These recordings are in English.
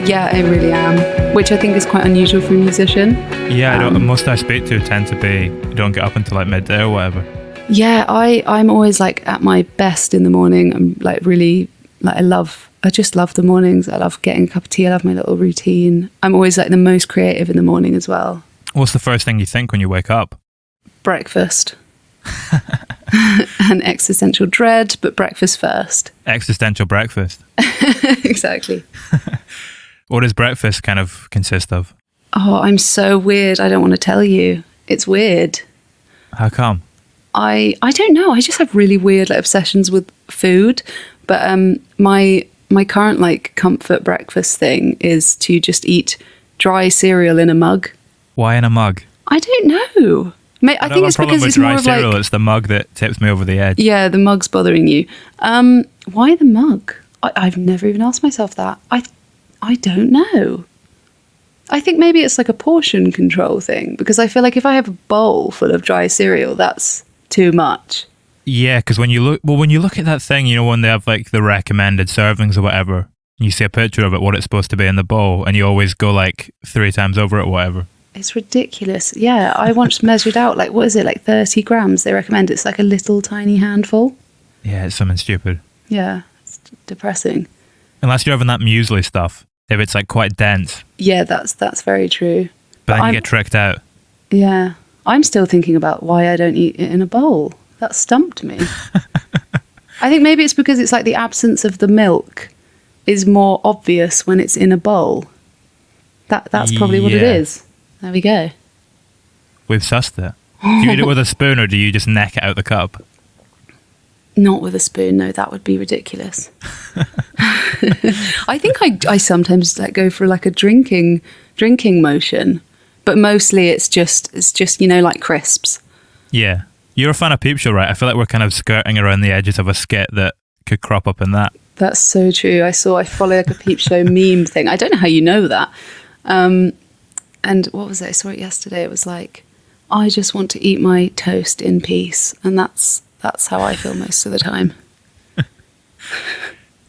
Yeah, I really am, which I think is quite unusual for a musician. Yeah, most I speak to tend to be, you don't get up until like midday or whatever. Yeah, I'm always like at my best in the morning. I'm like really, like I just love the mornings. I love getting a cup of tea. I love my little routine. I'm always like the most creative in the morning as well. What's the first thing you think when you wake up? Breakfast. An existential dread, but breakfast first. Existential breakfast. Exactly. What does breakfast kind of consist of? Oh, I'm so weird. I don't want to tell you. It's weird. How come? I don't know. I just have really weird like obsessions with food. But my current like comfort breakfast thing is to just eat dry cereal in a mug. Why in a mug? I don't know. I think it's because it's more of cereal. like... It's the mug that tips me over the edge. Yeah, the mug's bothering you. Why the mug? I've never even asked myself that. I don't know. I think maybe it's like a portion control thing, because I feel like if I have a bowl full of dry cereal, that's too much. Yeah, because when you look at that thing, you know, when they have like the recommended servings or whatever, and you see a picture of it, what it's supposed to be in the bowl, and you always go like 3 times over it or whatever. It's ridiculous. Yeah, I once measured out, like, what is it, like 30 grams they recommend. It's like a little tiny handful. Yeah, it's something stupid. Yeah, it's depressing. Unless you're having that muesli stuff, if it's like quite dense. Yeah, that's very true. But then you get tricked out. Yeah. I'm still thinking about why I don't eat it in a bowl. That stumped me. I think maybe it's because it's like the absence of the milk is more obvious when it's in a bowl. That's probably what it is. There we go. We've sussed it. Do you eat it with a spoon or do you just neck it out the cup? Not with a spoon, no, that would be ridiculous. I think I sometimes like go for like a drinking motion, but mostly it's just you know, like crisps. Yeah. You're a fan of Peep Show, right? I feel like we're kind of skirting around the edges of a skit that could crop up in that. That's so true. I follow like a Peep Show meme thing. I don't know how you know that. And what was it? I saw it yesterday. It was like, I just want to eat my toast in peace. And that's how I feel most of the time.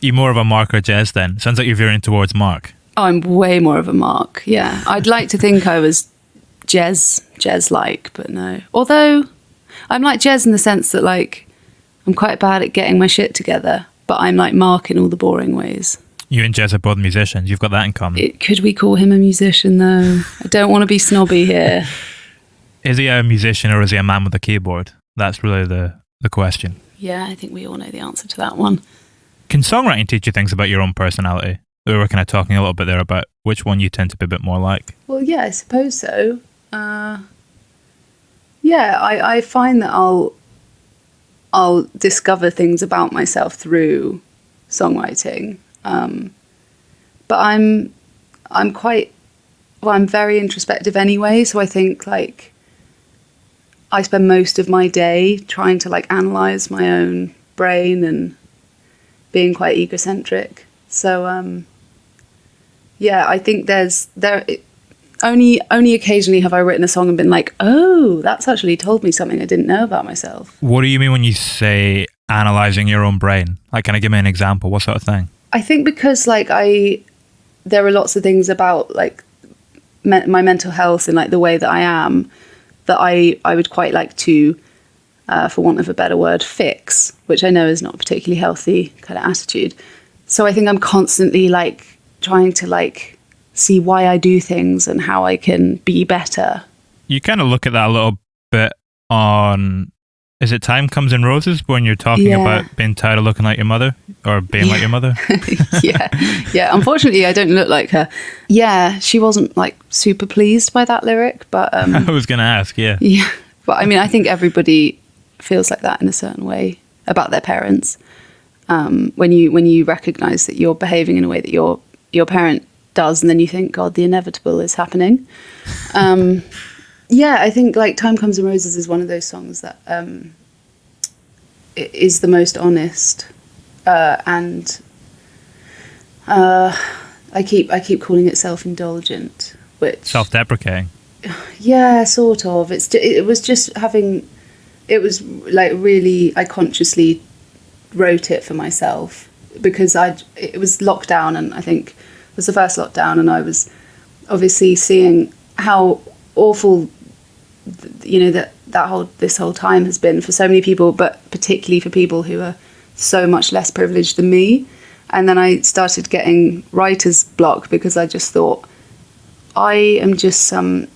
You more of a Mark or Jez then? Sounds like you're veering towards Mark. Oh, I'm way more of a Mark. Yeah. I'd like to think I was Jez-like, but no. Although I'm like Jez in the sense that like I'm quite bad at getting my shit together, but I'm like Mark in all the boring ways. You and Jez are both musicians. You've got that in common. Could we call him a musician though? I don't want to be snobby here. Is he a musician or is he a man with a keyboard? That's really the question. Yeah, I think we all know the answer to that one. Can songwriting teach you things about your own personality? We were kind of talking a little bit there about which one you tend to be a bit more like. Well, yeah, I suppose so. Yeah, I find that I'll discover things about myself through songwriting. But I'm very introspective anyway, so I think like I spend most of my day trying to like analyze my own brain and being quite egocentric. So yeah, I think only occasionally have I written a song and been like, oh, that's actually told me something I didn't know about myself. What do you mean when you say analyzing your own brain? Like, can I give me an example? What sort of thing? I think because like there are lots of things about like my mental health and like the way that I am that I would quite like to, for want of a better word, fix, which I know is not a particularly healthy kind of attitude. So I think I'm constantly like trying to like see why I do things and how I can be better. You kind of look at that a little bit on, is it Time Comes in Roses, when you're talking about being tired of looking like your mother or being like your mother? Yeah. Unfortunately, I don't look like her. Yeah, she wasn't like super pleased by that lyric, but I was going to ask, yeah. Yeah, but I mean, I think everybody feels like that in a certain way about their parents. When you recognise that you're behaving in a way that your parent does, and then you think, God, the inevitable is happening. Yeah, I think like Time Comes in Roses is one of those songs that is the most honest, and I keep calling it self-indulgent, which self-deprecating. Yeah, sort of. It was like really, I consciously wrote it for myself because it was lockdown, and I think was the first lockdown, and I was obviously seeing how awful, this whole time has been for so many people, but particularly for people who are so much less privileged than me. And then I started getting writer's block because I just thought, I am just some,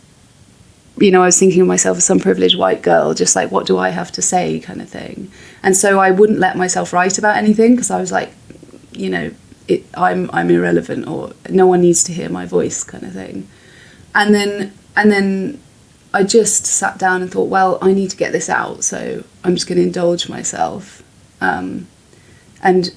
I was thinking of myself as some privileged white girl, just like, what do I have to say kind of thing. And so I wouldn't let myself write about anything because I was like, I'm irrelevant, or no one needs to hear my voice kind of thing. And then I just sat down and thought, well, I need to get this out, so I'm just going to indulge myself, and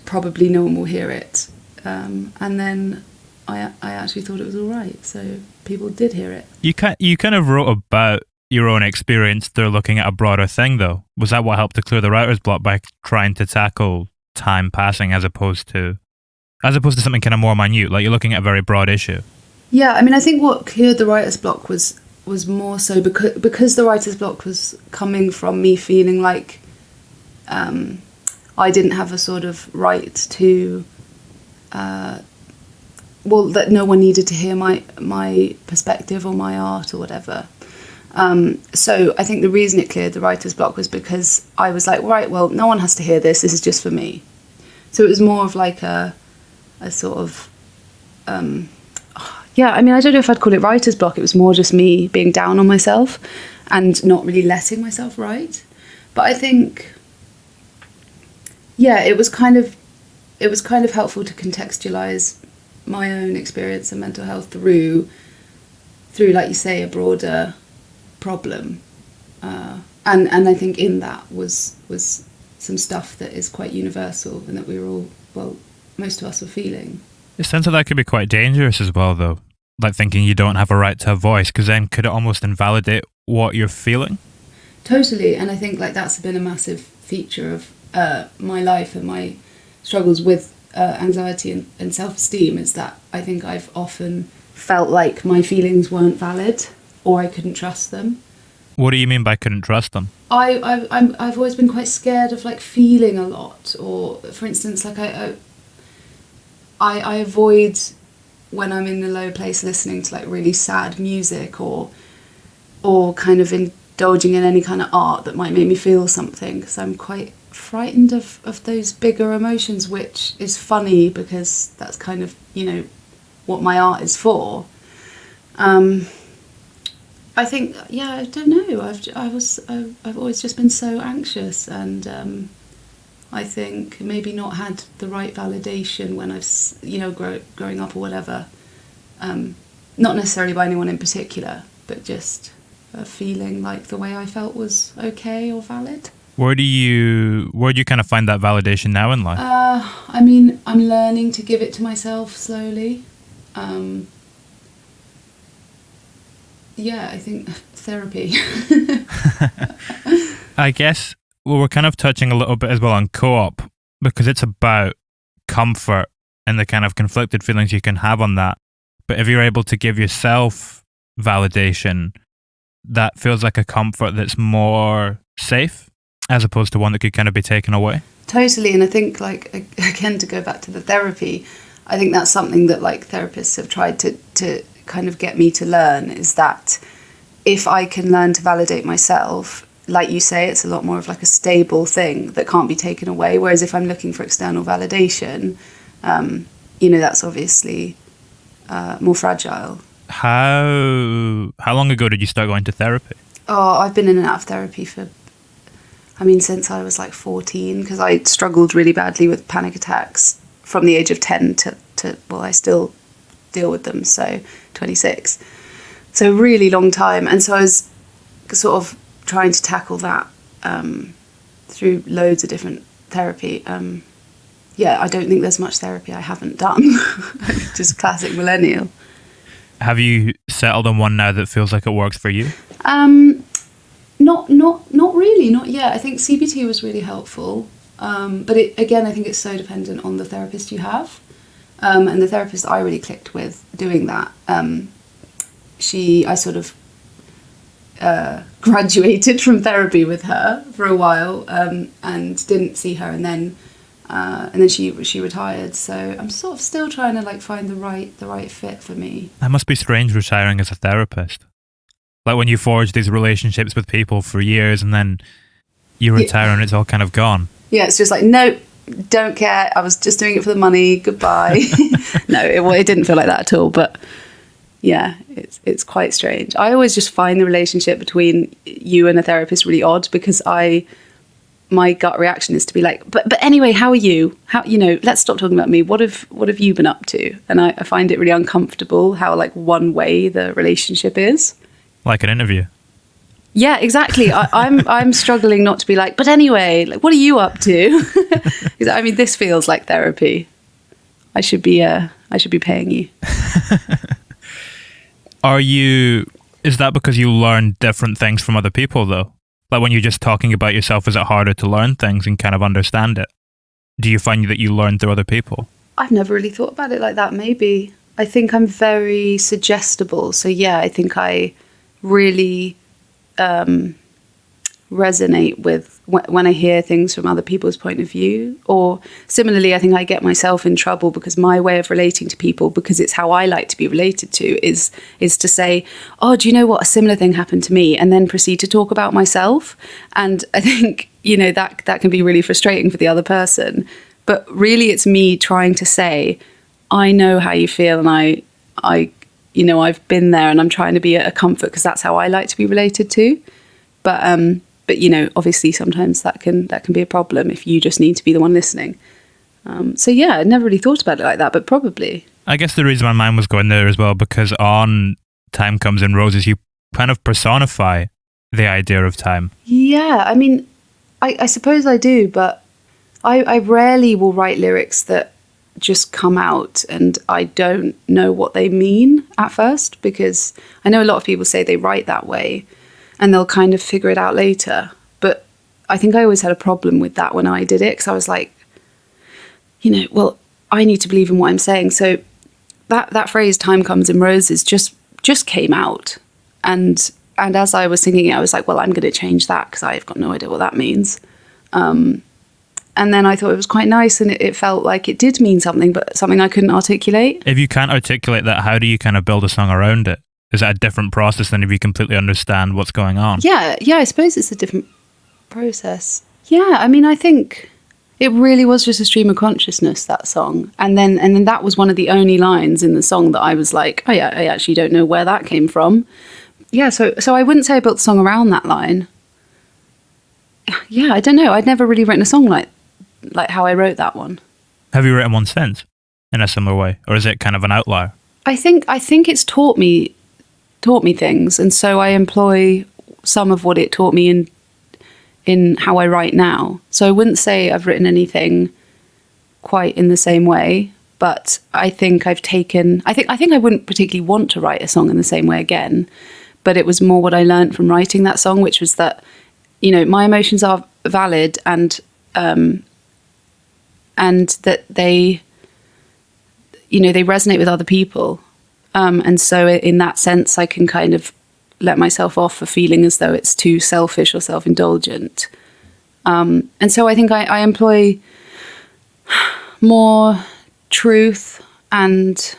probably no one will hear it. And then I actually thought it was all right, so people did hear it. You kind of wrote about your own experience through looking at a broader thing, though. Was that what helped to clear the writer's block, by trying to tackle time passing as opposed to something kind of more minute? Like, you're looking at a very broad issue. Yeah, I mean, I think what cleared the writer's block was more so because the writer's block was coming from me feeling like I didn't have a sort of right to, that no one needed to hear my perspective or my art or whatever. So I think the reason it cleared the writer's block was because I was like, right, well, no one has to hear this. This is just for me. So it was more of like a sort of, I mean, I don't know if I'd call it writer's block. It was more just me being down on myself and not really letting myself write. But I think, it was kind of helpful to contextualize my own experience of mental health through, like you say, a broader problem. And I think in that was some stuff that is quite universal and that we were all, well, most of us were feeling. The sense of that could be quite dangerous as well, though. Like thinking you don't have a right to a voice, because then could it almost invalidate what you're feeling? Totally, and I think like that's been a massive feature of my life and my struggles with anxiety and self-esteem, is that I think I've often felt like my feelings weren't valid or I couldn't trust them. What do you mean by couldn't trust them? I've always been quite scared of like feeling a lot, or for instance, like I avoid when I'm in a low place listening to like really sad music or kind of indulging in any kind of art that might make me feel something, because I'm quite frightened of those bigger emotions, which is funny because that's kind of, what my art is for. I think, I don't know. I've always just been so anxious, and I think maybe not had the right validation when I've, growing up or whatever. Not necessarily by anyone in particular, but just feeling like the way I felt was okay or valid. Where do you kind of find that validation now in life? I mean, I'm learning to give it to myself slowly. I think therapy. I guess we're kind of touching a little bit as well on co-op, because it's about comfort and the kind of conflicted feelings you can have on that. But if you're able to give yourself validation, that feels like a comfort that's more safe, as opposed to one that could kind of be taken away. Totally, and I think, like, again, to go back to the therapy, I think that's something that, like, therapists have tried to kind of get me to learn, is that if I can learn to validate myself, like you say, it's a lot more of like a stable thing that can't be taken away. Whereas if I'm looking for external validation, that's obviously more fragile. How long ago did you start going to therapy? Oh, I've been in and out of therapy since I was like 14, because I struggled really badly with panic attacks from the age of 10 to I still deal with them, so 26. So a really long time. And so I was sort of trying to tackle that through loads of different therapy. I don't think there's much therapy I haven't done. Just classic millennial. Have you settled on one now that feels like it works for you? Not really, not yet. I think CBT was really helpful. But I think it's so dependent on the therapist you have. And the therapist I really clicked with doing that, I sort of graduated from therapy with her for a while, and didn't see her, and then and then she retired. So I'm sort of still trying to like find the right fit for me. That must be strange retiring as a therapist. Like when you forge these relationships with people for years and then you retire and it's all kind of gone. Yeah, it's just like, nope, don't care. I was just doing it for the money. Goodbye. No, it didn't feel like that at all. But yeah, it's quite strange. I always just find the relationship between you and a therapist really odd because my gut reaction is to be like, but anyway, how are you? How, let's stop talking about me. What have you been up to? And I find it really uncomfortable how like one way the relationship is. Like an interview. Yeah, exactly. I'm struggling not to be like, but anyway, like, what are you up to? I mean, this feels like therapy. I should be paying you. Is that because you learn different things from other people though? Like when you're just talking about yourself, is it harder to learn things and kind of understand it? Do you find that you learn through other people? I've never really thought about it like that, maybe. I think I'm very suggestible. So yeah, I think I really resonate with when I hear things from other people's point of view. Or similarly, I think I get myself in trouble because my way of relating to people, because it's how I like to be related to, is to say, oh, do you know what, a similar thing happened to me, and then proceed to talk about myself. And I think that can be really frustrating for the other person, but really it's me trying to say, I know how you feel, and I've been there, and I'm trying to be a comfort because that's how I like to be related to. But obviously sometimes that can be a problem if you just need to be the one listening. So yeah, I never really thought about it like that, but probably. I guess the reason my mind was going there as well, because on Time Comes in Roses, you kind of personify the idea of time. Yeah, I mean, I suppose I do, but I rarely will write lyrics that just come out and I don't know what they mean at first, because I know a lot of people say they write that way and they'll kind of figure it out later. But I think I always had a problem with that when I did it, because I was like, well, I need to believe in what I'm saying. So that phrase, time comes in roses, just came out. And as I was singing it, I was like, well, I'm going to change that because I've got no idea what that means. And then I thought it was quite nice, and it felt like it did mean something, but something I couldn't articulate. If you can't articulate that, how do you kind of build a song around it? Is that a different process than if you completely understand what's going on? Yeah, I suppose it's a different process. Yeah, I mean, I think it really was just a stream of consciousness, that song. And then that was one of the only lines in the song that I was like, oh yeah, I actually don't know where that came from. Yeah, so I wouldn't say I built the song around that line. Yeah, I don't know. I'd never really written a song like how I wrote that one. Have you written one since in a similar way, or is it kind of an outlier? I think it's taught me things, and so I employ some of what it taught me in how I write now. So I wouldn't say I've written anything quite in the same way, but I think I've taken. I think I wouldn't particularly want to write a song in the same way again, but it was more what I learned from writing that song, which was that my emotions are valid and that they resonate with other people. And so in that sense, I can kind of let myself off for feeling as though it's too selfish or self-indulgent. And so I think I employ more truth and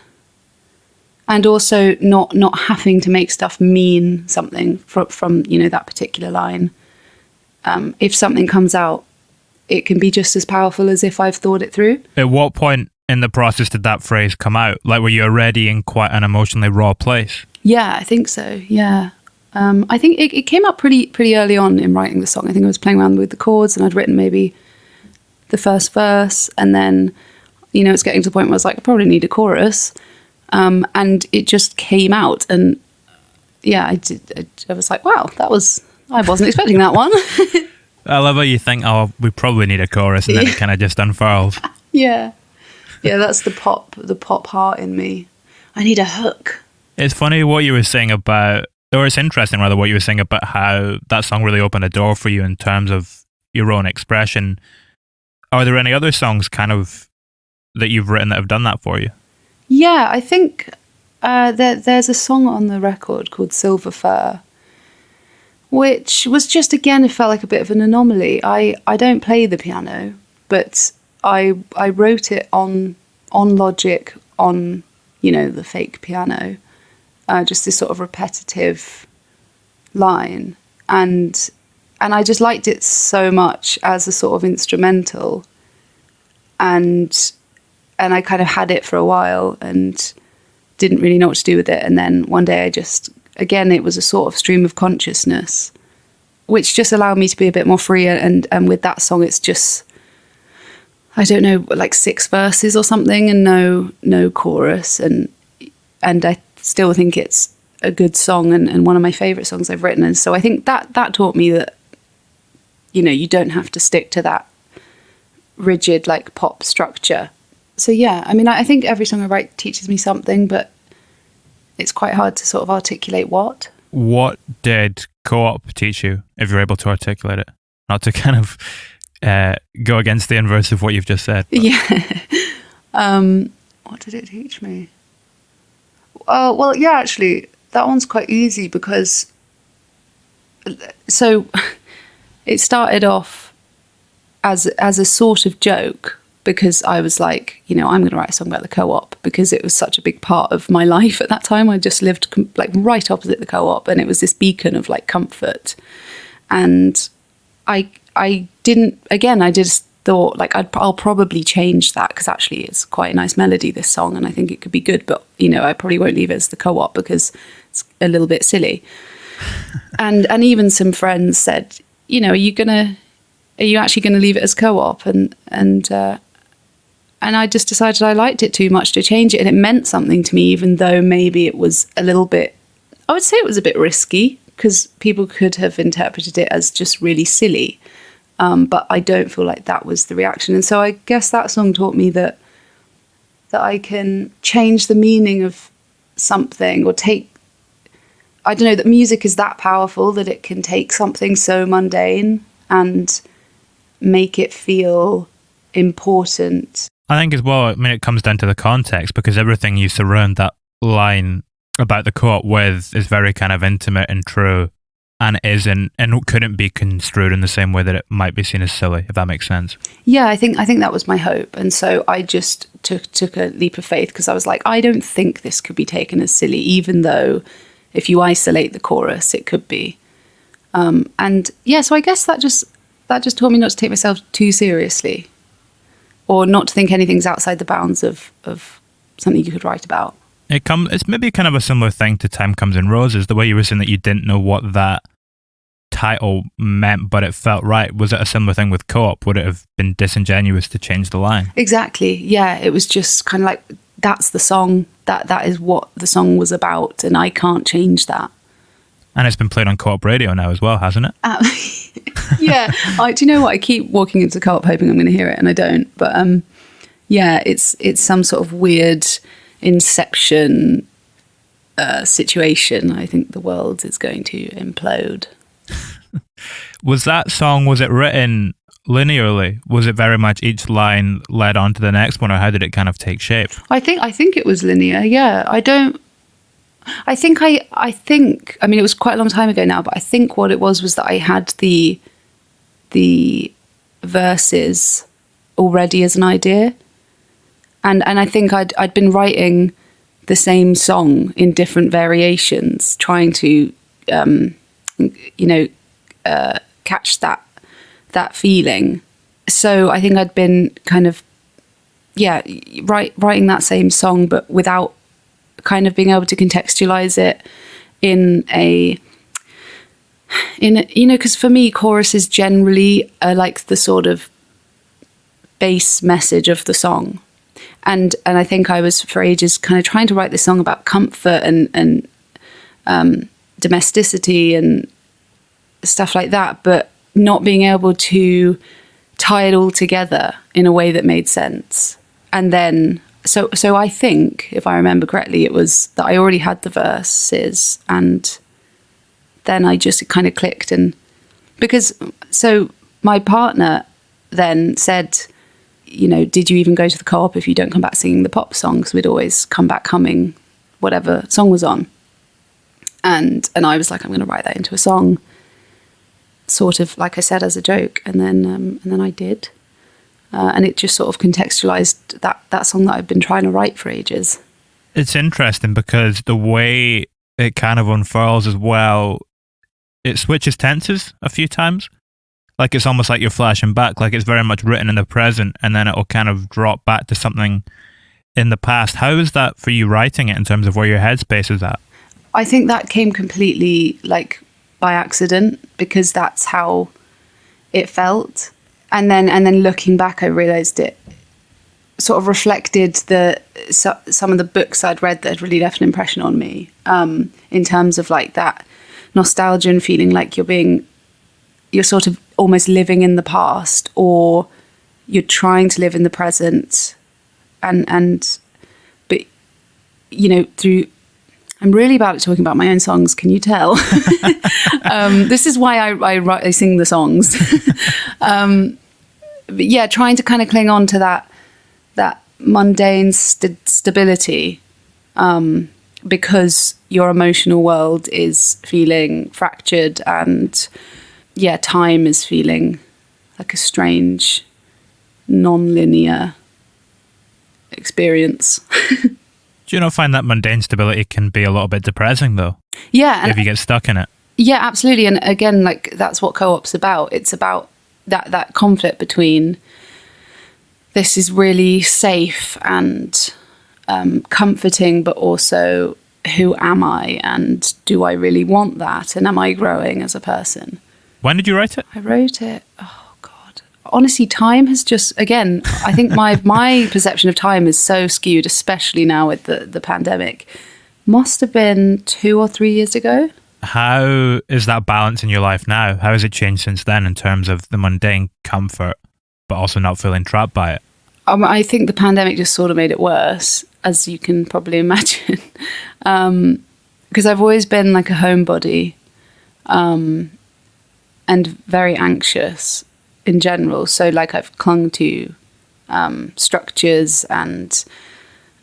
also not having to make stuff mean something from that particular line. If something comes out, it can be just as powerful as if I've thought it through. At what point in the process did that phrase come out? Like, were you already in quite an emotionally raw place? Yeah, I think so. Yeah. I think it came up pretty early on in writing the song. I think I was playing around with the chords and I'd written maybe the first verse, and then, it's getting to the point where I was like, I probably need a chorus. And it just came out, and yeah, I was like, wow, I wasn't expecting that one. I love how you think, oh, we probably need a chorus, and then it kind of just unfurls. Yeah, that's the pop heart in me. I need a hook. It's funny what you were saying about, or it's interesting rather, what you were saying about how that song really opened a door for you in terms of your own expression. Are there any other songs kind of that you've written that have done that for you? Yeah, I think there's a song on the record called Silver Fur, which was just, again, it felt like a bit of an anomaly. I don't play the piano, but I wrote it on Logic, on, you know, the fake piano, just this sort of repetitive line, and I just liked it so much as a sort of instrumental, and I kind of had it for a while and didn't really know what to do with it. And then one day I just, again, it was a sort of stream of consciousness, which just allowed me to be a bit more free. And with that song, it's just, I don't know, like 6 verses or something, and no chorus. And I still think it's a good song, and one of my favourite songs I've written. And so I think that taught me that, you know, you don't have to stick to that rigid, like, pop structure. So yeah, I mean, I think every song I write teaches me something, but it's quite hard to sort of articulate what. What did Co-op teach you, if you're able to articulate it? Not to kind of go against the inverse of what you've just said. But. Yeah. What did it teach me? Well, yeah, actually, that one's quite easy because... So it started off as a sort of joke, because I was like, you know, I'm going to write a song about the Co-op, because it was such a big part of my life at that time. I just lived like right opposite the Co-op, and it was this beacon of like comfort. And I just thought, like, I'll probably change that, because actually it's quite a nice melody, this song, and I think it could be good, but, you know, I probably won't leave it as the Co-op because it's a little bit silly. and even some friends said, you know, are you actually going to leave it as Co-op? And I just decided I liked it too much to change it, and it meant something to me, even though maybe it was a little bit, I would say it was a bit risky, because people could have interpreted it as just really silly. But I don't feel like that was the reaction. And so I guess that song taught me that I can change the meaning of something, or I don't know, that music is that powerful that it can take something so mundane and make it feel important. I think as well, I mean, it comes down to the context, because everything you surround that line about the Co-op with is very kind of intimate and true, and isn't, and couldn't be construed in the same way that it might be seen as silly, if that makes sense. Yeah, I think that was my hope. And so I just took a leap of faith, because I was like, I don't think this could be taken as silly, even though if you isolate the chorus, it could be. And yeah, so I guess that just taught me not to take myself too seriously, or not to think anything's outside the bounds of something you could write about. It's maybe kind of a similar thing to Time Comes in Roses, the way you were saying that you didn't know what that title meant, but it felt right. Was it a similar thing with Co-op? Would it have been disingenuous to change the line? Exactly, yeah. It was just kind of like, that's the song, that is what the song was about, and I can't change that. And it's been played on Co-op radio now as well, hasn't it? Yeah. Do you know what? I keep walking into Co-op hoping I'm going to hear it, and I don't. But yeah, it's some sort of weird Inception situation. I think the world is going to implode. Was it written linearly? Was it very much each line led on to the next one, or how did it kind of take shape? I think it was linear. Yeah. I think, I mean, it was quite a long time ago now, but I think what it was that I had the verses already as an idea. And I think I'd been writing the same song in different variations, trying to, catch that feeling. So I think I'd been kind of, writing that same song, but without kind of being able to contextualize it in a because for me, choruses generally are like the sort of base message of the song. And I think I was for ages kind of trying to write this song about comfort and domesticity and stuff like that, but not being able to tie it all together in a way that made sense. And then, so I think, if I remember correctly, it was that I already had the verses, and then I just kind of clicked. And because, so my partner then said, you know, did you even go to the Co-op if you don't come back singing the pop songs? We'd always come back humming whatever song was on. And I was like, I'm going to write that into a song, sort of like I said, as a joke. And then I did. And it just sort of contextualized that song that I've been trying to write for ages. It's interesting because the way it kind of unfurls as well, it switches tenses a few times. Like it's almost like you're flashing back, like it's very much written in the present, and then it'll kind of drop back to something in the past. How is that for you writing it in terms of where your headspace is at? I think that came completely like by accident, because that's how it felt. And then looking back, I realized it sort of reflected some of the books I'd read that had really left an impression on me, in terms of like that nostalgia and feeling like you're sort of almost living in the past, or you're trying to live in the present, but you know, I'm really bad at talking about my own songs, can you tell? This is why I sing the songs. But yeah, trying to kind of cling on to that mundane stability, because your emotional world is feeling fractured, and yeah, time is feeling like a strange, non-linear experience. Do you not find that mundane stability can be a little bit depressing though? Yeah. If you get stuck in it. Yeah, absolutely. And again, like that's what co-op's about. It's about that conflict between this is really safe and comforting, but also who am I, and do I really want that, and am I growing as a person? When did you write it? I wrote it, oh God. Honestly, time has just, again, I think my perception of time is so skewed, especially now with the pandemic. Must have been 2 or 3 years ago. How is that balance in your life now? How has it changed since then in terms of the mundane comfort, but also not feeling trapped by it? I think the pandemic just sort of made it worse, as you can probably imagine. Because I've always been like a homebody, and very anxious in general. So like I've clung to structures and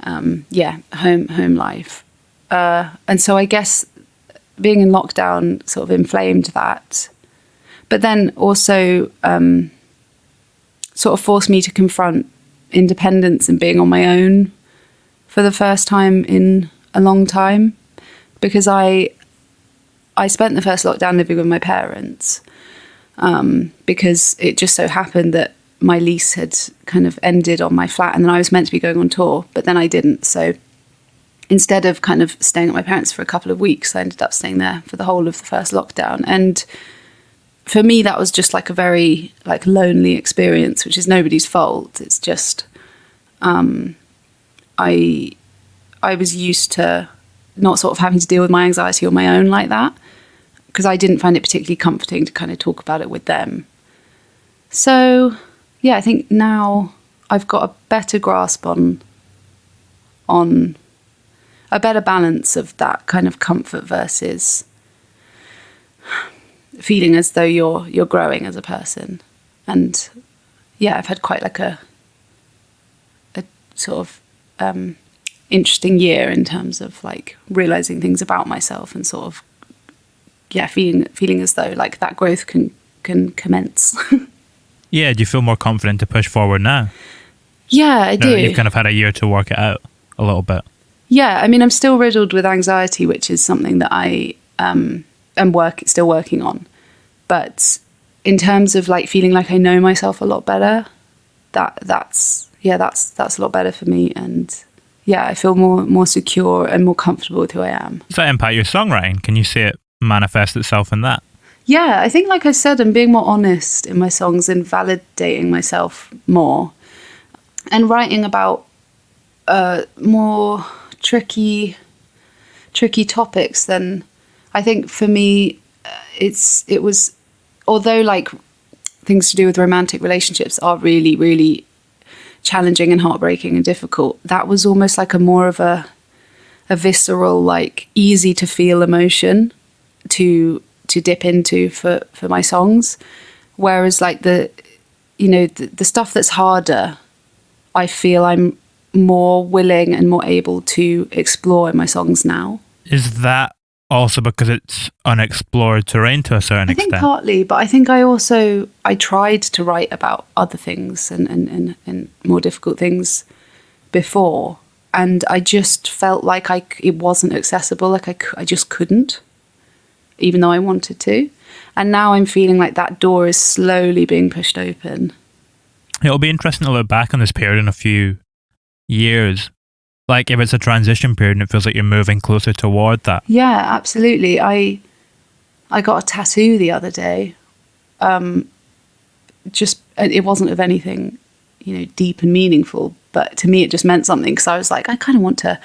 home life. And so I guess being in lockdown sort of inflamed that. But then also sort of forced me to confront independence and being on my own for the first time in a long time. Because I spent the first lockdown living with my parents, because it just so happened that my lease had kind of ended on my flat, and then I was meant to be going on tour, but then I didn't. So instead of kind of staying at my parents' for a couple of weeks, I ended up staying there for the whole of the first lockdown. And for me, that was just like a very like lonely experience, which is nobody's fault. It's just I was used to not sort of having to deal with my anxiety on my own like that, because I didn't find it particularly comforting to kind of talk about it with them. So yeah, I think now I've got a better grasp on a better balance of that kind of comfort versus feeling as though you're growing as a person. And yeah, I've had quite like a sort of interesting year in terms of like realizing things about myself, and sort of feeling as though like that growth can commence. Yeah, do you feel more confident to push forward now? Yeah, I do. You've kind of had a year to work it out a little bit. Yeah, I mean, I'm still riddled with anxiety, which is something that I am still working on. But in terms of like feeling like I know myself a lot better, that's a lot better for me. And yeah, I feel more secure and more comfortable with who I am. Does that impact your songwriting? Can you see it manifest itself in that? Yeah, I think, like I said, I'm being more honest in my songs and validating myself more, and writing about more tricky topics. Then I think for me, it was, although like things to do with romantic relationships are really, really challenging and heartbreaking and difficult, that was almost like a more of a visceral, like easy to feel emotion to dip into for my songs. Whereas like the stuff that's harder, I feel I'm more willing and more able to explore in my songs now. Is that also because it's unexplored terrain to a certain I think extent. partly, but I think I tried to write about other things and more difficult things before, and I just felt like it wasn't accessible. Like I just couldn't, even though I wanted to. And now I'm feeling like that door is slowly being pushed open. It'll be interesting to look back on this period in a few years. Like if it's a transition period and it feels like you're moving closer toward that. Yeah, absolutely. I got a tattoo the other day. Just it wasn't of anything, deep and meaningful, but to me it just meant something, because I was like, I want to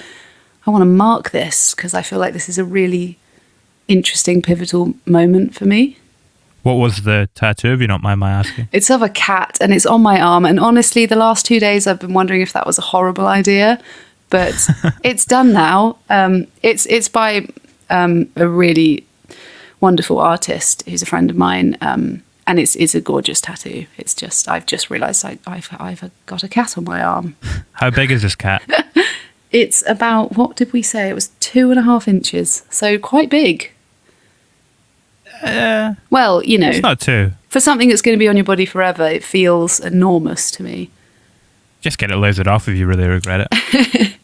mark this, because I feel like this is a really interesting, pivotal moment for me. What was the tattoo, if you don't mind my asking? It's of a cat, and it's on my arm. And honestly, the last 2 days I've been wondering if that was a horrible idea, but it's done now. It's by a really wonderful artist who's a friend of mine, and it's a gorgeous tattoo. It's just, I've just realised I've got a cat on my arm. How big is this cat? It's about, what did we say? It was 2.5 inches, so quite big. Well, It's not too. For something that's going to be on your body forever, it feels enormous to me. Just get it lasered off if you really regret it.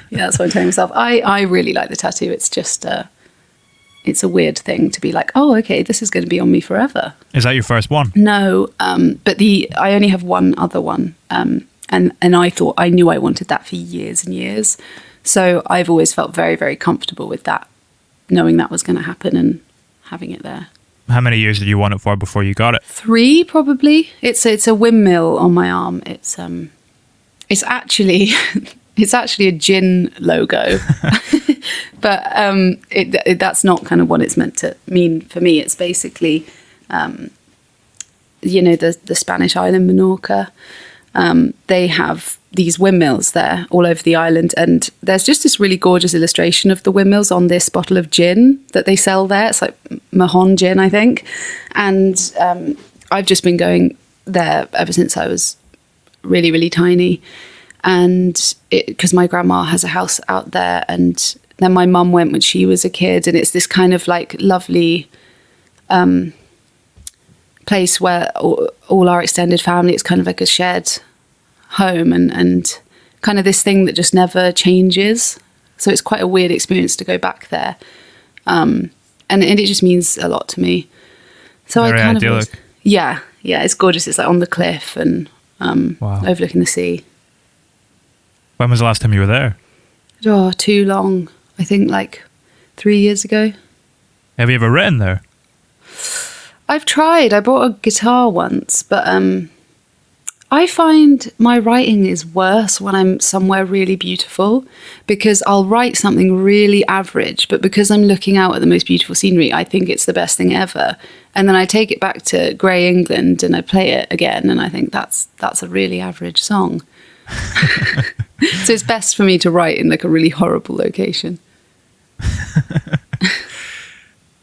Yeah, that's what I'm telling myself. I really like the tattoo. It's just, it's a weird thing to be like, oh, okay, this is going to be on me forever. Is that your first one? No, but I only have one other one. And I knew I wanted that for years and years. So I've always felt very, very comfortable with that, knowing that was going to happen and having it there. How many years did you want it for before you got it? 3, probably. It's a windmill on my arm. It's actually it's actually a gin logo, but that's not kind of what it's meant to mean for me. It's basically, the Spanish island Menorca. They have these windmills there all over the island, and there's just this really gorgeous illustration of the windmills on this bottle of gin that they sell there. It's like Mahon gin, I think, and I've just been going there ever since I was really, really tiny, and because my grandma has a house out there, and then my mum went when she was a kid, and it's this kind of like lovely place where all our extended family, it's kind of like a shared home, and kind of this thing that just never changes. So it's quite a weird experience to go back there, and it just means a lot to me. So Very I kind idyllic. of yeah, it's gorgeous. It's like on the cliff and Wow. overlooking the sea. When was the last time you were there? Oh, too long. I think like 3 years ago. Have you ever written there? I've tried. I bought a guitar once, but I find my writing is worse when I'm somewhere really beautiful, because I'll write something really average, but because I'm looking out at the most beautiful scenery, I think it's the best thing ever. And then I take it back to grey England and I play it again, and I think that's a really average song. So it's best for me to write in like a really horrible location.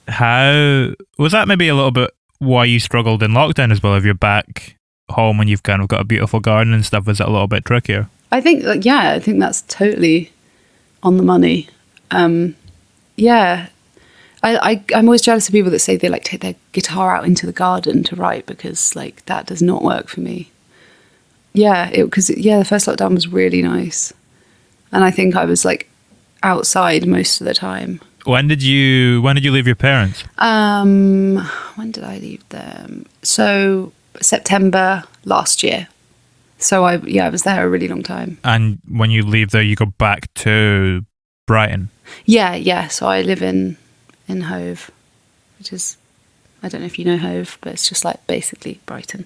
How was that? Maybe a little bit why you struggled in lockdown as well? If you're back home and you've kind of got a beautiful garden and stuff, is it a little bit trickier? I think that's totally on the money. Yeah, I'm always jealous of people that say they like take their guitar out into the garden to write, because like that does not work for me. Yeah, the first lockdown was really nice, and I think I was like outside most of the time. When did you leave your parents? When did I leave them? So September last year. So I was there a really long time. And when you leave there, you go back to Brighton? Yeah. So I live in Hove, which is, I don't know if you know Hove, but it's just like basically Brighton.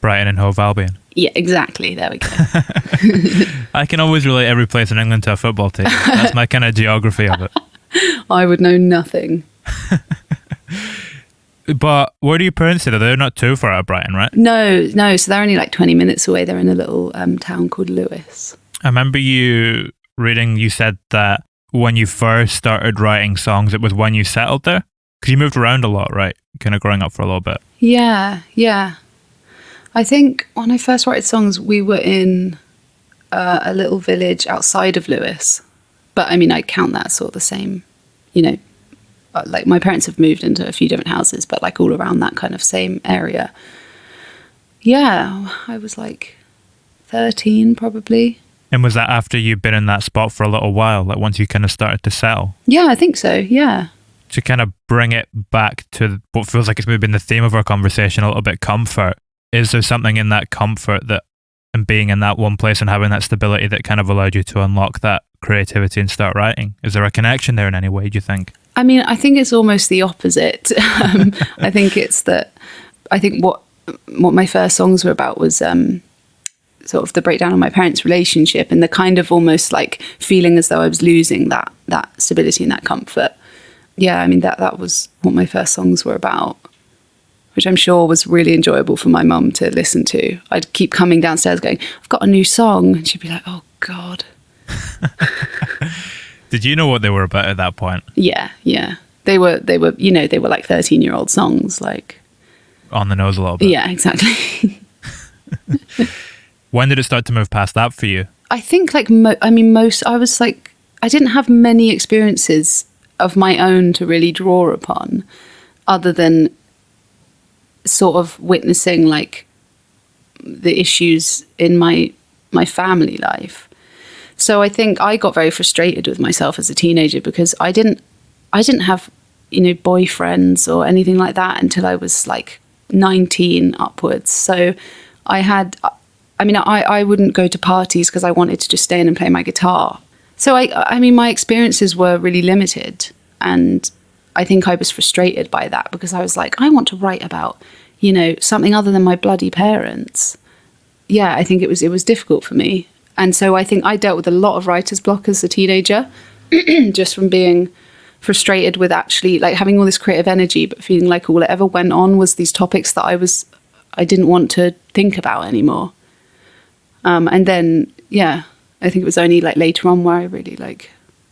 Brighton and Hove Albion. Yeah, exactly. There we go. I can always relate every place in England to a football team. That's my kind of geography of it. I would know nothing. But where do your parents sit? They're not too far out of Brighton, right? No. So they're only like 20 minutes away. They're in a little town called Lewis. I remember you reading, you said that when you first started writing songs, it was when you settled there? Because you moved around a lot, right? Kind of growing up for a little bit. Yeah. I think when I first wrote songs, we were in a little village outside of Lewis. But I mean, I count that sort of the same, like my parents have moved into a few different houses, but like all around that kind of same area. Yeah, I was like 13 probably. And was that after you'd been in that spot for a little while, like once you kind of started to settle? Yeah, I think so, yeah. To kind of bring it back to what feels like it's maybe been the theme of our conversation a little bit, comfort. Is there something in that comfort that, and being in that one place and having that stability that kind of allowed you to unlock that creativity and start writing? Is there a connection there in any way, do you think? I mean, I think it's almost the opposite. I think it's that, I think what my first songs were about was sort of the breakdown of my parents' relationship and the kind of almost like feeling as though I was losing that stability and that comfort. Yeah, I mean, that was what my first songs were about, which I'm sure was really enjoyable for my mum to listen to. I'd keep coming downstairs going, I've got a new song. And she'd be like, oh, God. Did you know what they were about at that point? Yeah. They were, you know, they were like 13-year-old songs, like. On the nose a little bit. Yeah, exactly. When did it start to move past that for you? I think like, I was like, I didn't have many experiences of my own to really draw upon other than sort of witnessing like the issues in my family life. So I think I got very frustrated with myself as a teenager because I didn't have, you know, boyfriends or anything like that until I was like 19 upwards. So I wouldn't go to parties because I wanted to just stay in and play my guitar. So I mean, my experiences were really limited, and I think I was frustrated by that because I was like, I want to write about, you know, something other than my bloody parents. Yeah, I think it was difficult for me. And so I think I dealt with a lot of writer's block as a teenager, just from being frustrated with actually like having all this creative energy, but feeling like all it ever went on was these topics that I didn't want to think about anymore. And then, yeah, I think it was only like later on where I really like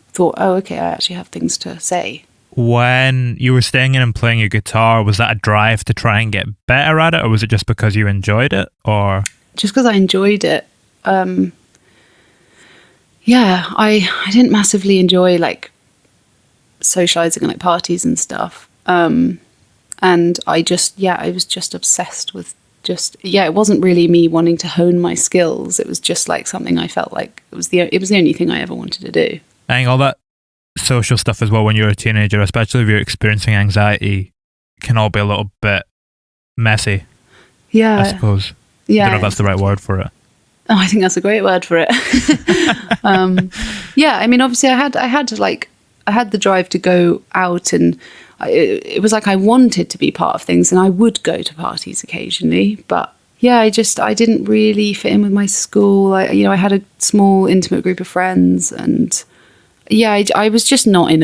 thought, oh, okay, I actually have things to say. When you were staying in and playing your guitar, was that a drive to try and get better at it, or was it just because you enjoyed it, or? Just because I enjoyed it. Yeah, I didn't massively enjoy like socializing and like parties and stuff. And I was just obsessed with it wasn't really me wanting to hone my skills. It was just like something I felt like it was the only thing I ever wanted to do. And all that social stuff as well when you're a teenager, especially if you're experiencing anxiety, can all be a little bit messy. Yeah. I suppose. Yeah. I don't know if that's the right word for it. Oh, I think that's a great word for it. Yeah, I mean, obviously I had the drive to go out, and it was like I wanted to be part of things, and I would go to parties occasionally, but yeah, I didn't really fit in with my school. I had a small intimate group of friends, and yeah, I was just not I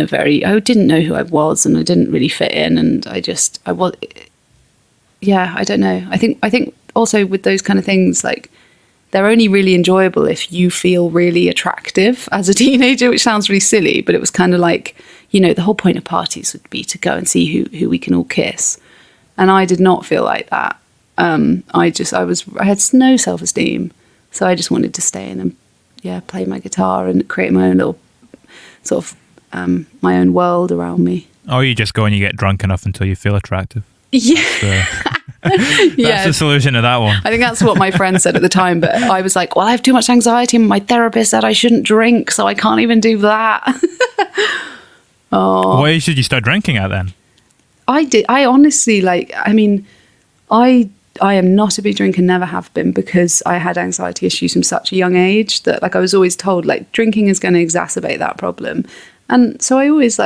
didn't know who I was, and I didn't really fit in, and I don't know. I think also with those kind of things, like, they're only really enjoyable if you feel really attractive as a teenager, which sounds really silly, but it was kind of like, you know, the whole point of parties would be to go and see who we can all kiss. And I did not feel like that. I had no self-esteem. So I just wanted to stay in and play my guitar and create my own little sort of my own world around me. Or you just go and you get drunk enough until you feel attractive. Yeah. That's the solution to that one. I think that's what my friend said at the time, but I was like, well, I have too much anxiety and my therapist said I shouldn't drink, so I can't even do that. Oh. Why should you start drinking at then? I honestly, I am not a big drinker, never have been, because I had anxiety issues from such a young age that I was always told drinking is going to exacerbate that problem. And so I always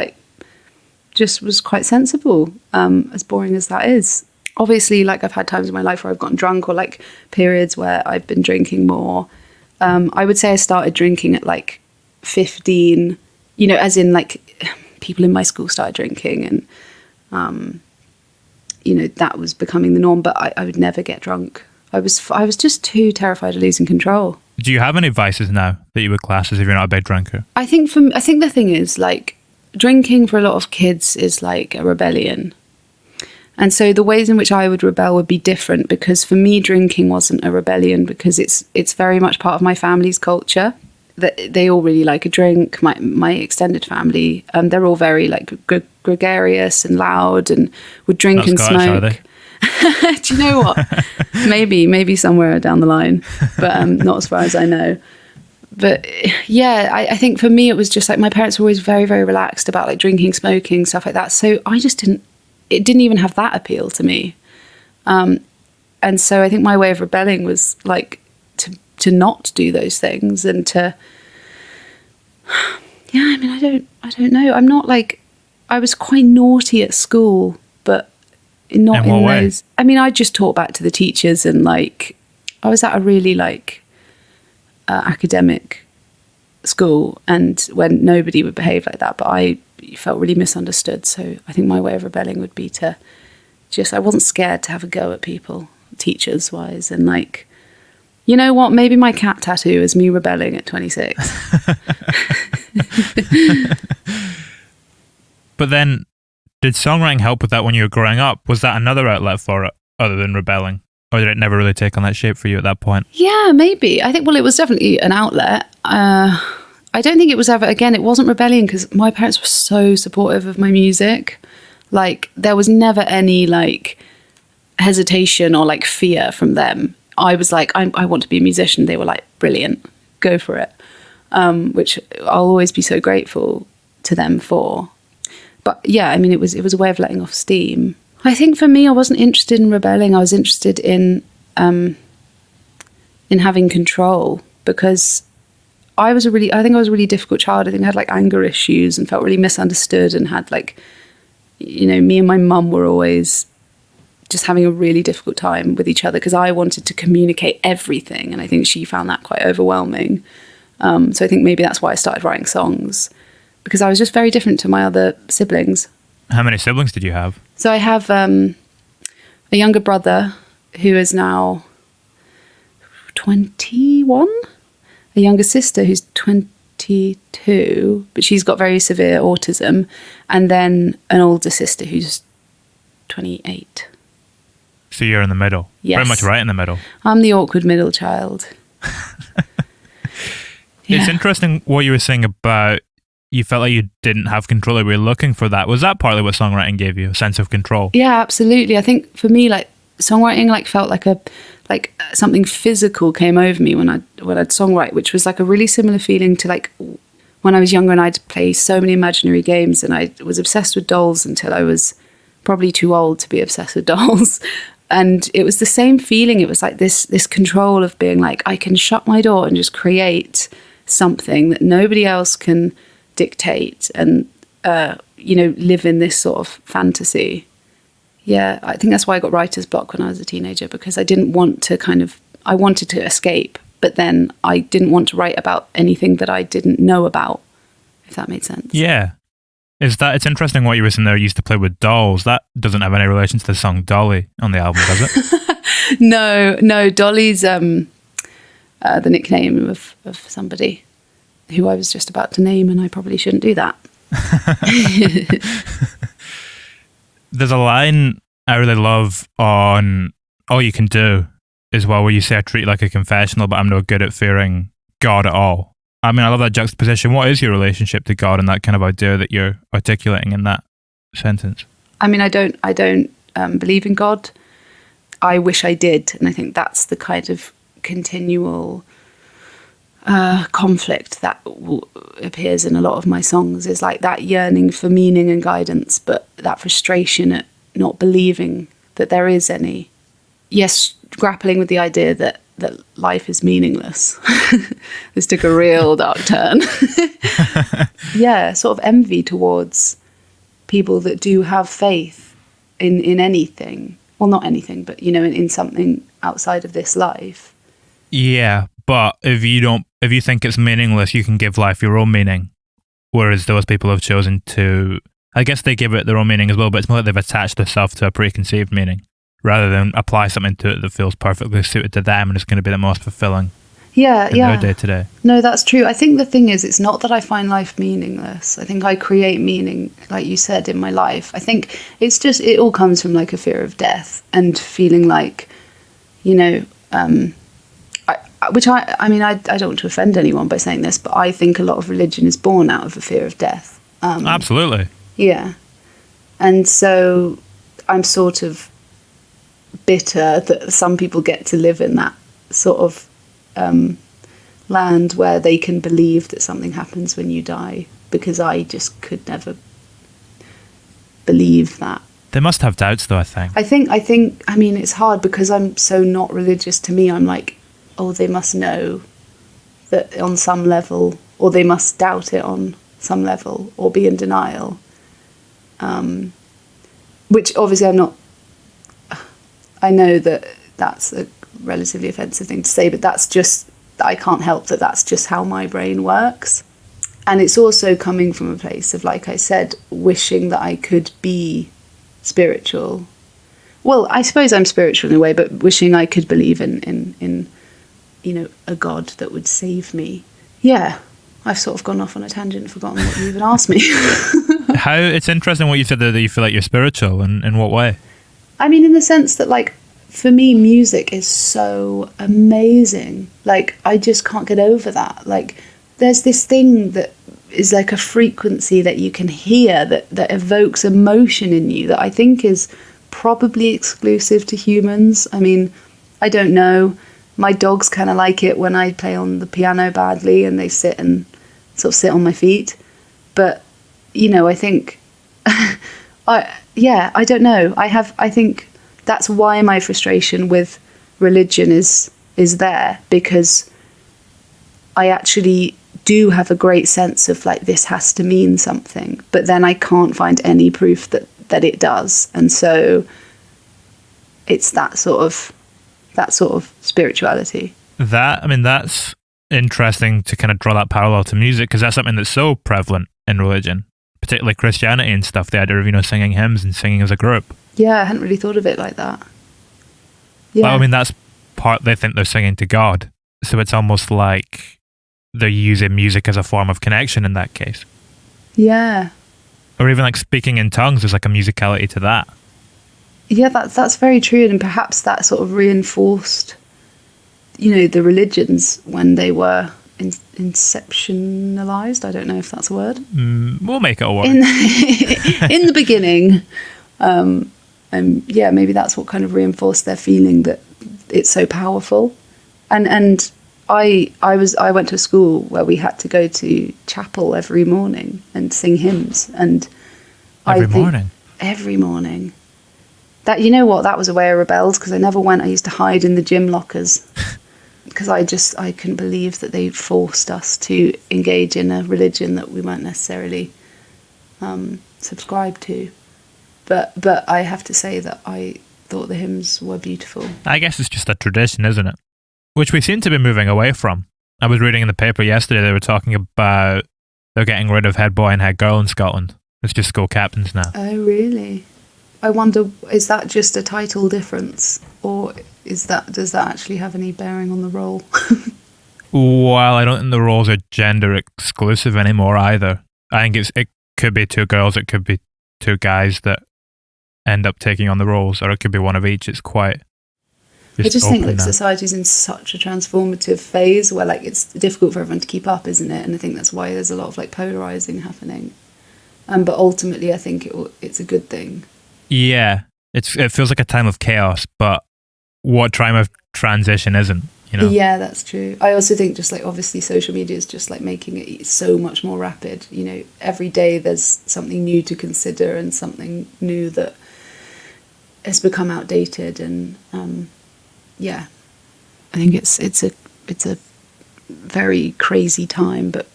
just was quite sensible, as boring as that is. Obviously, I've had times in my life where I've gotten drunk, or periods where I've been drinking more. I would say I started drinking at 15, as in people in my school started drinking, and that was becoming the norm, but I would never get drunk. I was just too terrified of losing control. Do you have any vices now that you would class as if you're not a big drinker? I think the thing is, drinking for a lot of kids is like a rebellion. And so the ways in which I would rebel would be different, because for me, drinking wasn't a rebellion because it's very much part of my family's culture. they all really like a drink. My extended family, they're all very like gregarious and loud and would drink Not and Scottish, smoke. are they? Do you know what? maybe somewhere down the line, but not as far as I know. But yeah, I think for me it was just like my parents were always very, very relaxed about like drinking, smoking, stuff like that. So I just it didn't even have that appeal to me. And so I think my way of rebelling was like to not do those things and to, yeah, I mean, I don't know. I'm not like, I was quite naughty at school, but not in those. I mean, I just talked back to the teachers and like, I was at a really like academic school and when nobody would behave like that, but I felt really misunderstood. So I think my way of rebelling would be to I wasn't scared to have a go at people, teachers wise, and like, you know what, maybe my cat tattoo is me rebelling at 26. But then, did songwriting help with that when you were growing up? Was that another outlet for it other than rebelling? Or did it never really take on that shape for you at that point? Yeah, maybe. I think, well, it was definitely an outlet. I don't think it was ever, again, it wasn't rebellion because my parents were so supportive of my music. Like, there was never any, like, hesitation or, like, fear from them. I was like, I want to be a musician. They were like, brilliant, go for it. Which I'll always be so grateful to them for. But, yeah, I mean, it was a way of letting off steam. I think for me, I wasn't interested in rebelling. I was interested in having control because I think I was a really difficult child. I think I had, like, anger issues and felt really misunderstood and had, like, you know, me and my mum were always just having a really difficult time with each other because I wanted to communicate everything. And I think she found that quite overwhelming. So I think maybe that's why I started writing songs because I was just very different to my other siblings. How many siblings did you have? So I have a younger brother who is now 21, a younger sister who's 22, but she's got very severe autism, and then an older sister who's 28. So you're in the middle. Yes. Pretty much right in the middle. I'm the awkward middle child. Yeah. It's interesting what you were saying about you felt like you didn't have control, you were looking for that. Was that partly what songwriting gave you, a sense of control? Yeah, absolutely. I think for me, like, songwriting like felt like something physical came over me when I'd songwrite, which was like a really similar feeling to like when I was younger and I'd play so many imaginary games and I was obsessed with dolls until I was probably too old to be obsessed with dolls. And it was the same feeling. It was like this control of being like, I can shut my door and just create something that nobody else can dictate and, live in this sort of fantasy. Yeah, I think that's why I got writer's block when I was a teenager, because I didn't want to I wanted to escape, but then I didn't want to write about anything that I didn't know about, if that made sense. Yeah. It's interesting what you were saying there, you used to play with dolls. That doesn't have any relation to the song Dolly on the album, does it? No, Dolly's the nickname of somebody who I was just about to name, and I probably shouldn't do that. There's a line I really love on All You Can Do as well, where you say, I treat it like a confessional, but I'm no good at fearing God at all. I mean, I love that juxtaposition. What is your relationship to God and that kind of idea that you're articulating in that sentence? I mean, I don't believe in God. I wish I did. And I think that's the kind of continual conflict that appears in a lot of my songs, is like that yearning for meaning and guidance, but that frustration at not believing that there is any. Yes, grappling with the idea that life is meaningless. This took a real dark turn. Yeah, sort of envy towards people that do have faith in anything. Well, not anything, but, in something outside of this life. Yeah, but if you think it's meaningless, you can give life your own meaning. Whereas those people have chosen to, I guess they give it their own meaning as well, but it's more like they've attached themselves to a preconceived meaning, rather than apply something to it that feels perfectly suited to them and is going to be the most fulfilling in their day-to-day. No, that's true. I think the thing is, it's not that I find life meaningless. I think I create meaning, like you said, in my life. I think it's just, it all comes from like a fear of death and feeling like, which I mean, I don't want to offend anyone by saying this, but I think a lot of religion is born out of a fear of death. Absolutely. Yeah. And so I'm sort of bitter that some people get to live in that sort of land where they can believe that something happens when you die, because I just could never believe that. They must have doubts, though, I think. I mean, it's hard because I'm so not religious. To me, I'm like, oh, they must know that on some level, or they must doubt it on some level, or be in denial. Which obviously I'm not. I know that that's a relatively offensive thing to say, but that's just, I can't help that that's just how my brain works. And it's also coming from a place of, like I said, wishing that I could be spiritual. Well, I suppose I'm spiritual in a way, but wishing I could believe in a God that would save me. Yeah, I've sort of gone off on a tangent and forgotten what you even asked me. It's interesting what you said there, that you feel like you're spiritual. In what way? I mean, in the sense that, like, for me, music is so amazing. Like, I just can't get over that. Like, there's this thing that is like a frequency that you can hear that evokes emotion in you that I think is probably exclusive to humans. I mean, I don't know. My dogs kind of like it when I play on the piano badly and they sit on my feet. But, I think, I don't know. I think that's why my frustration with religion is there, because I actually do have a great sense of, like, this has to mean something, but then I can't find any proof that it does. And so it's that sort of spirituality. That's interesting to kind of draw that parallel to music, because that's something that's so prevalent in religion, particularly Christianity and stuff, the idea of, singing hymns and singing as a group. Yeah, I hadn't really thought of it like that. Yeah. Well, I mean, that's part, they think they're singing to God. So it's almost like they're using music as a form of connection in that case. Yeah. Or even like speaking in tongues, there's like a musicality to that. Yeah, that's very true. And perhaps that sort of reinforced, the religions when they were inceptionalized. I don't know if that's a word. We'll make it a word. In the beginning. And yeah, maybe that's what kind of reinforced their feeling that it's so powerful. And I went to a school where we had to go to chapel every morning and sing hymns. And every morning. That, that was a way I rebelled, because I never went. I used to hide in the gym lockers because I couldn't believe that they forced us to engage in a religion that we weren't necessarily subscribed to. But I have to say that I thought the hymns were beautiful. I guess it's just a tradition, isn't it? Which we seem to be moving away from. I was reading in the paper yesterday, they were talking about they're getting rid of head boy and head girl in Scotland. It's just school captains now. Oh, really? I wonder, is that just a title difference, or does that actually have any bearing on the role? Well, I don't think the roles are gender exclusive anymore either. I think it could be two girls, it could be two guys that end up taking on the roles, or it could be one of each. It's quite... I just think that society's in such a transformative phase where, like, it's difficult for everyone to keep up, isn't it? And I think that's why there's a lot of, like, polarising happening. But ultimately, I think it's a good thing. Yeah, it feels like a time of chaos, but what time of transition isn't, Yeah, that's true. I also think just, like, obviously social media is just, like, making it so much more rapid. Every day there's something new to consider and something new that has become outdated. And yeah, I think it's a very crazy time, but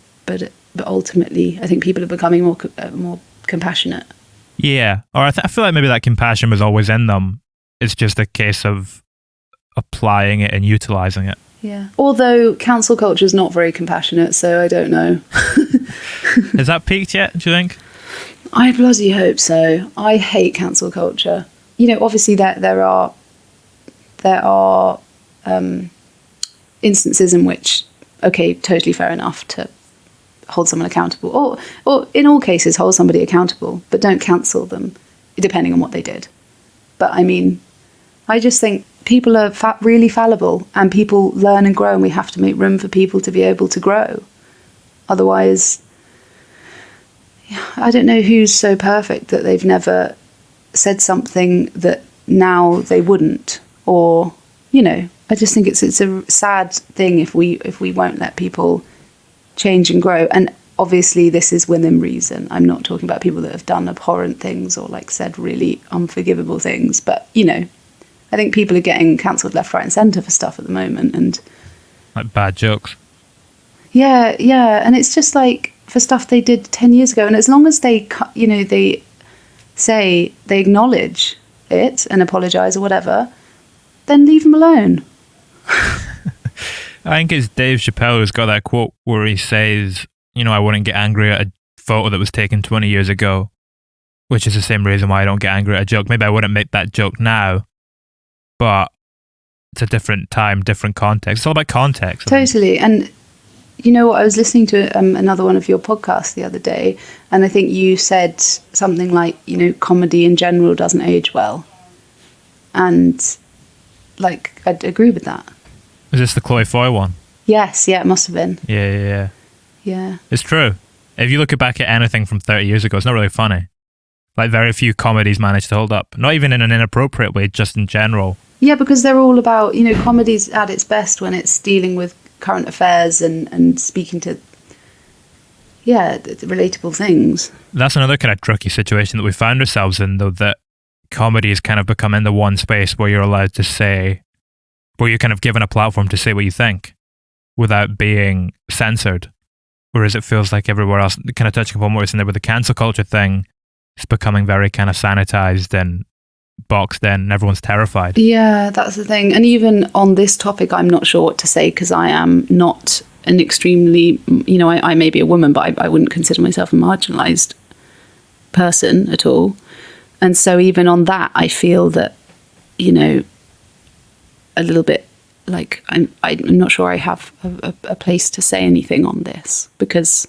ultimately I think people are becoming more compassionate. Yeah, or I feel like maybe that compassion was always in them. It's just a case of applying it and utilising it. Yeah. Although cancel culture is not very compassionate, so I don't know. Has that peaked yet, do you think? I bloody hope so. I hate cancel culture. Obviously there are instances in which, okay, totally fair enough to hold someone accountable, or in all cases hold somebody accountable, but don't cancel them, depending on what they did. But I mean, I just think people are really fallible, and people learn and grow, and we have to make room for people to be able to grow. Otherwise, I don't know who's so perfect that they've never said something that now they wouldn't, or, you know, I just think it's a sad thing if we won't let people change and grow. And obviously this is within reason. I'm not talking about people that have done abhorrent things or like said really unforgivable things, but, you know, I think people are getting cancelled left, right and centre for stuff at the moment, and like bad jokes. Yeah, and it's just like for stuff they did 10 years ago, and as long as they, you know, they say they acknowledge it and apologise or whatever, then leave them alone. I think it's Dave Chappelle who's got that quote where he says, you know, I wouldn't get angry at a photo that was taken 20 years ago, which is the same reason why I don't get angry at a joke. Maybe I wouldn't make that joke now, but it's a different time, different context. It's all about context. Totally. And you know what, I was listening to another one of your podcasts the other day, and I think you said something like, you know, comedy in general doesn't age well. And like, I'd agree with that. Is this the Chloe Foy one? Yes, yeah, it must have been. Yeah. Yeah. It's true. If you look back at anything from 30 years ago, it's not really funny. Like, very few comedies manage to hold up. Not even in an inappropriate way, just in general. Yeah, because they're all about, you know, comedy's at its best when it's dealing with current affairs and speaking to, relatable things. That's another kind of tricky situation that we found ourselves in, though, that comedy has kind of become in the one space where you're allowed to say, where you're kind of given a platform to say what you think without being censored. Whereas it feels like everywhere else, kind of touching upon what we're saying there with the cancel culture thing, it's becoming very kind of sanitized and boxed in, and everyone's terrified. Yeah, that's the thing. And even on this topic, I'm not sure what to say, because I am not an extremely, you know, I may be a woman, but I wouldn't consider myself a marginalized person at all. And so even on that, I feel that, you know, a little bit like I'm not sure I have a place to say anything on this, because,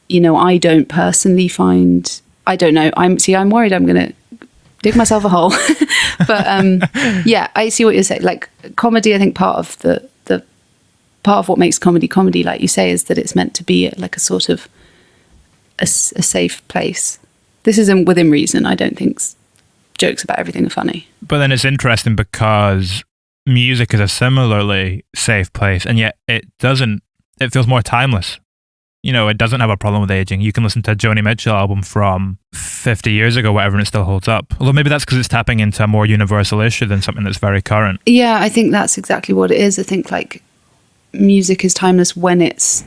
you know, I don't personally find, I don't know, I'm worried I'm going to dig myself a hole. But yeah, I see what you're saying. Like, comedy, I think part of the part of what makes comedy, like you say, is that it's meant to be like a sort of a safe place. This isn't within reason. I don't think jokes about everything are funny. But then it's interesting because music is a similarly safe place, and yet it feels more timeless. You know, it doesn't have a problem with aging. You can listen to a Joni Mitchell album from 50 years ago, whatever, and it still holds up. Although maybe that's because it's tapping into a more universal issue than something that's very current. Yeah, I think that's exactly what it is. I think like music is timeless when it's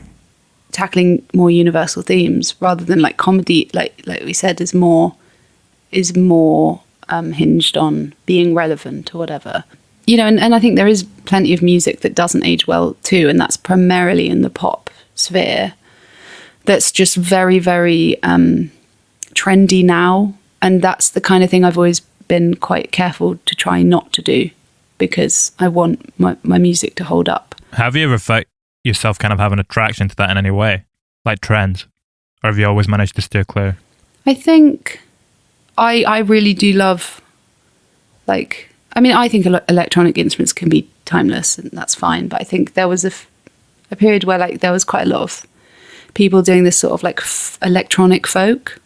tackling more universal themes, rather than like comedy, like we said, is more hinged on being relevant or whatever. You know, and I think there is plenty of music that doesn't age well too, and that's primarily in the pop sphere. That's just very, very trendy now. And that's the kind of thing I've always been quite careful to try not to do, because I want my music to hold up. Have you ever felt yourself kind of have an attraction to that in any way? Like trends? Or have you always managed to steer clear? I think I really do love, like, I mean, I think electronic instruments can be timeless, and that's fine. But I think there was a period where like there was quite a lot of people doing this sort of like electronic folk.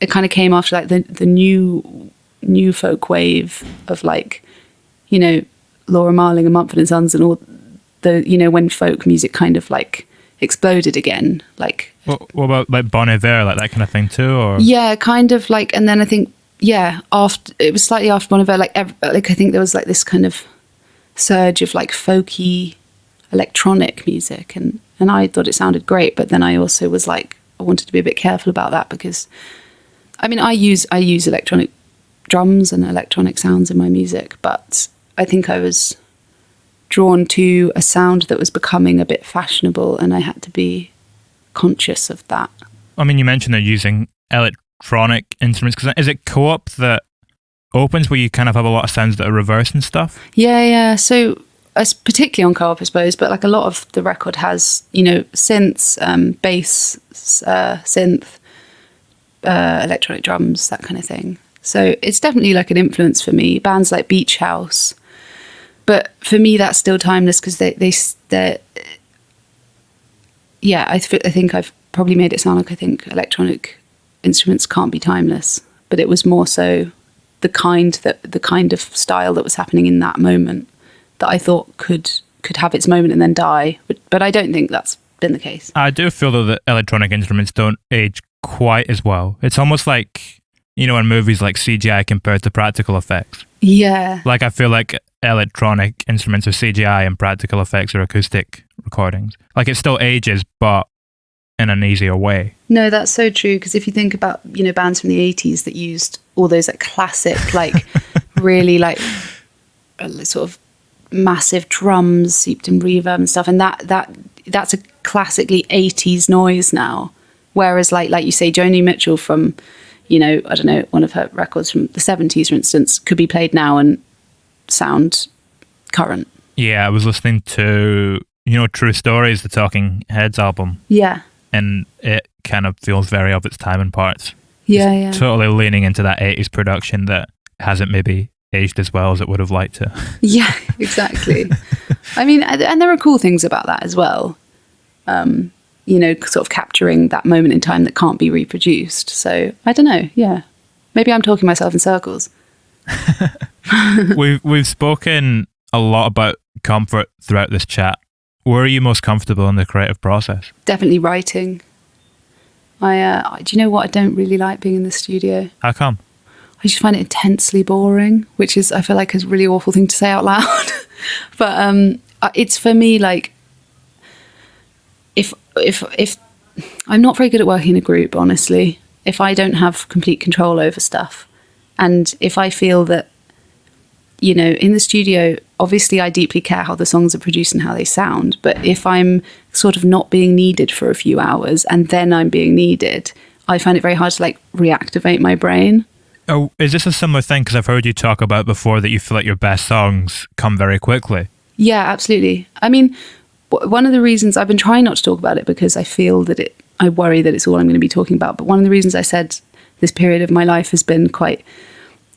It kind of came after like the new folk wave of, like, you know, Laura Marling and Mumford & Sons and all the, you know, when folk music kind of like exploded again. Like, what about like Bon Iver, like that kind of thing too? Or yeah, kind of like, and then I think, yeah, after it was slightly after Bon Iver, like I think there was like this kind of surge of like folky electronic music, and I thought it sounded great, but then I also was like, I wanted to be a bit careful about that, because I mean, I use electronic drums and electronic sounds in my music, but I think I was drawn to a sound that was becoming a bit fashionable, and I had to be conscious of that. I mean, you mentioned they're using electronic instruments, because is it Co-op that opens where you kind of have a lot of sounds that are reverse and stuff? Yeah. So particularly on Co-op, I suppose, but like a lot of the record has, you know, synths, bass, synth, electronic drums, that kind of thing. So it's definitely like an influence for me. Bands like Beach House. But for me, that's still timeless because they're yeah, I think I've probably made it sound like I think electronic instruments can't be timeless. But it was more so the kind of style that was happening in that moment that I thought could have its moment and then die. But I don't think that's been the case. I do feel though that electronic instruments don't age quite as well. It's almost like, in movies like CGI compared to practical effects. Yeah. Like I feel like electronic instruments are CGI and practical effects are acoustic recordings. Like it still ages, but in an easier way. No, that's so true. Because if you think about, bands from the 80s that used all those like classic, like really like sort of massive drums seeped in reverb and stuff, and that's a classically 80s noise now. Whereas like you say, Joni Mitchell from, I don't know, one of her records from the 70s, for instance, could be played now and sound current. Yeah, I was listening to, True Stories, the Talking Heads album. Yeah. And it kind of feels very of its time in parts. Yeah, yeah. Totally leaning into that 80s production that hasn't maybe aged as well as it would have liked to. Yeah, exactly. I mean, and there are cool things about that as well. Sort of capturing that moment in time that can't be reproduced. So I don't know. Yeah, maybe I'm talking myself in circles. We've spoken a lot about comfort throughout this chat. Where are you most comfortable in the creative process? Definitely writing. Do you know what? I don't really like being in the studio. How come? I just find it intensely boring, which is, I feel like, a really awful thing to say out loud. But it's for me, like, if I'm not very good at working in a group, honestly, if I don't have complete control over stuff, and if I feel that, in the studio, obviously I deeply care how the songs are produced and how they sound, but if I'm sort of not being needed for a few hours and then I'm being needed, I find it very hard to like reactivate my brain. Oh, is this a similar thing? Because I've heard you talk about before that you feel like your best songs come very quickly. Yeah, absolutely. I mean, one of the reasons I've been trying not to talk about it because I feel that I worry that it's all I'm going to be talking about. But one of the reasons I said this period of my life has been quite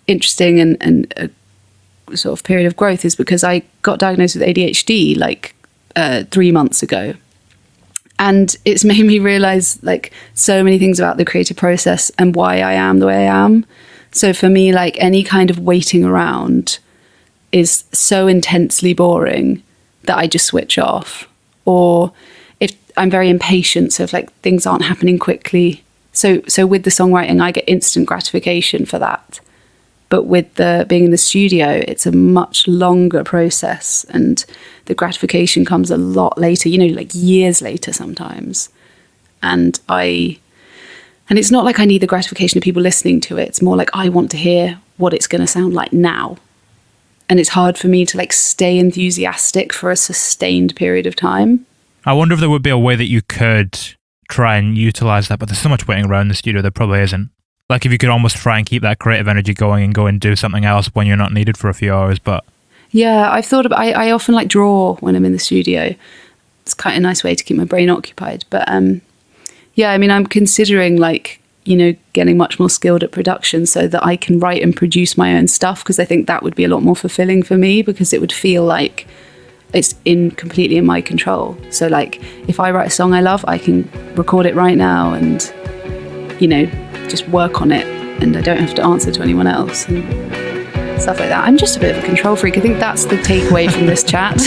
interesting and a sort of period of growth is because I got diagnosed with ADHD like 3 months ago. And it's made me realize like so many things about the creative process and why I am the way I am. So for me, like any kind of waiting around is so intensely boring that I just switch off. Or if I'm very impatient, so if like things aren't happening quickly. So with the songwriting, I get instant gratification for that. But with the being in the studio, it's a much longer process, and the gratification comes a lot later, like years later sometimes. And it's not like I need the gratification of people listening to it. It's more like I want to hear what it's going to sound like now. And it's hard for me to like stay enthusiastic for a sustained period of time. I wonder if there would be a way that you could try and utilize that, but there's so much waiting around the studio, there probably isn't. Like if you could almost try and keep that creative energy going and go and do something else when you're not needed for a few hours, but... Yeah, I've thought about, I often like draw when I'm in the studio. It's quite a nice way to keep my brain occupied. But yeah, I mean, I'm considering like, getting much more skilled at production so that I can write and produce my own stuff, because I think that would be a lot more fulfilling for me, because it would feel like it's completely in my control. So like if I write a song I love, I can record it right now and, just work on it, and I don't have to answer to anyone else and stuff like that. I'm just a bit of a control freak. I think that's the takeaway from this chat.